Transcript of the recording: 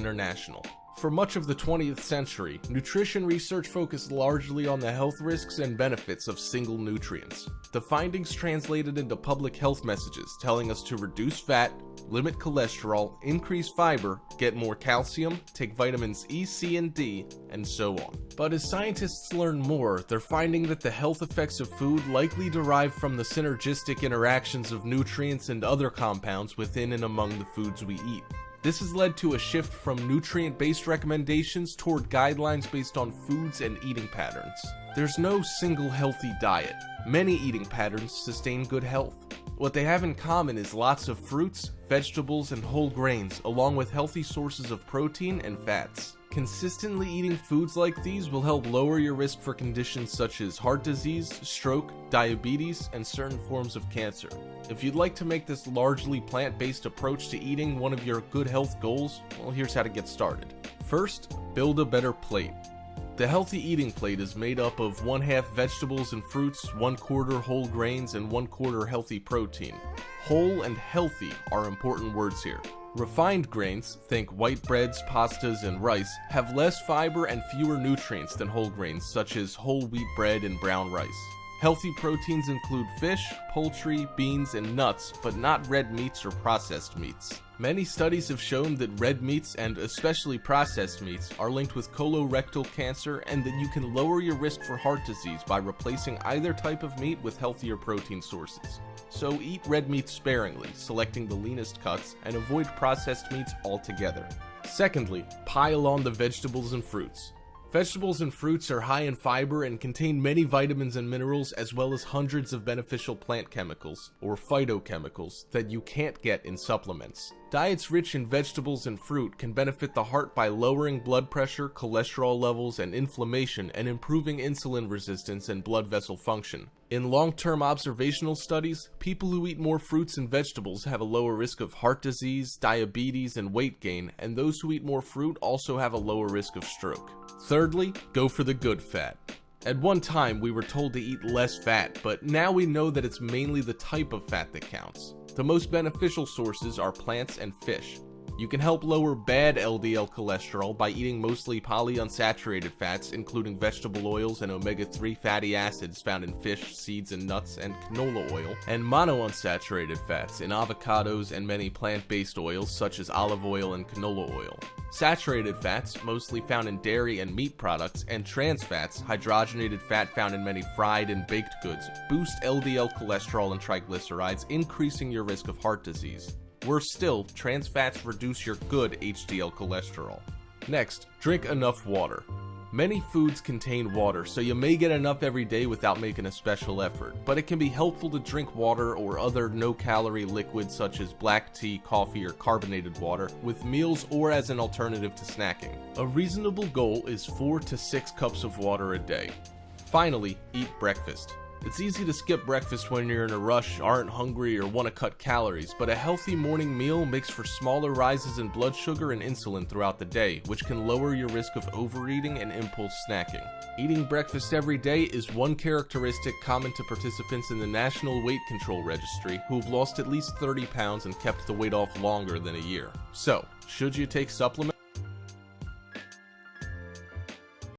International. For much of the 20th century, nutrition research focused largely on the health risks and benefits of single nutrients. The findings translated into public health messages telling us to reduce fat, limit cholesterol, increase fiber, get more calcium, take vitamins E, C, and D, and so on. But as scientists learn more, they're finding that the health effects of food likely derive from the synergistic interactions of nutrients and other compounds within and among the foods we eat. This has led to a shift from nutrient-based recommendations toward guidelines based on foods and eating patterns. There's no single healthy diet. Many eating patterns sustain good health. What they have in common is lots of fruits, vegetables, and whole grains, along with healthy sources of protein and fats. Consistently eating foods like these will help lower your risk for conditions such as heart disease, stroke, diabetes, and certain forms of cancer. If you'd like to make this largely plant-based approach to eating one of your good health goals, well, here's how to get started. First, build a better plate. The healthy eating plate is made up of 1/2 vegetables and fruits, 1/4 whole grains, and 1/4 healthy protein. Whole and healthy are important words here. Refined grains, think white breads, pastas, and rice, have less fiber and fewer nutrients than whole grains such as whole wheat bread and brown rice. Healthy proteins include fish, poultry, beans, and nuts, but not red meats or processed meats. Many studies have shown that red meats, and especially processed meats, are linked with colorectal cancer and that you can lower your risk for heart disease by replacing either type of meat with healthier protein sources. So eat red meat sparingly, selecting the leanest cuts, and avoid processed meats altogether. Secondly, pile on the vegetables and fruits. Vegetables and fruits are high in fiber and contain many vitamins and minerals as well as hundreds of beneficial plant chemicals, or phytochemicals, that you can't get in supplements. Diets rich in vegetables and fruit can benefit the heart by lowering blood pressure, cholesterol levels, and inflammation, and improving insulin resistance and blood vessel function. In long-term observational studies, people who eat more fruits and vegetables have a lower risk of heart disease, diabetes, and weight gain, and those who eat more fruit also have a lower risk of stroke. Thirdly, go for the good fat. At one time, we were told to eat less fat, but now we know that it's mainly the type of fat that counts. The most beneficial sources are plants and fish. You can help lower bad LDL cholesterol by eating mostly polyunsaturated fats, including vegetable oils and omega-3 fatty acids found in fish, seeds, and nuts, and canola oil, and monounsaturated fats in avocados and many plant-based oils such as olive oil and canola oil. Saturated fats, mostly found in dairy and meat products, and trans fats, hydrogenated fat found in many fried and baked goods, boost LDL cholesterol and triglycerides, increasing your risk of heart disease. Worse still, trans fats reduce your good HDL cholesterol. Next, drink enough water. Many foods contain water, so you may get enough every day without making a special effort, but it can be helpful to drink water or other no-calorie liquids such as black tea, coffee, or carbonated water with meals or as an alternative to snacking. A reasonable goal is 4 to 6 cups of water a day. Finally, eat breakfast. It's easy to skip breakfast when you're in a rush, aren't hungry, or want to cut calories, but a healthy morning meal makes for smaller rises in blood sugar and insulin throughout the day, which can lower your risk of overeating and impulse snacking. Eating breakfast every day is one characteristic common to participants in the National Weight Control Registry who've lost at least 30 pounds and kept the weight off longer than a year. So, should you take supplements?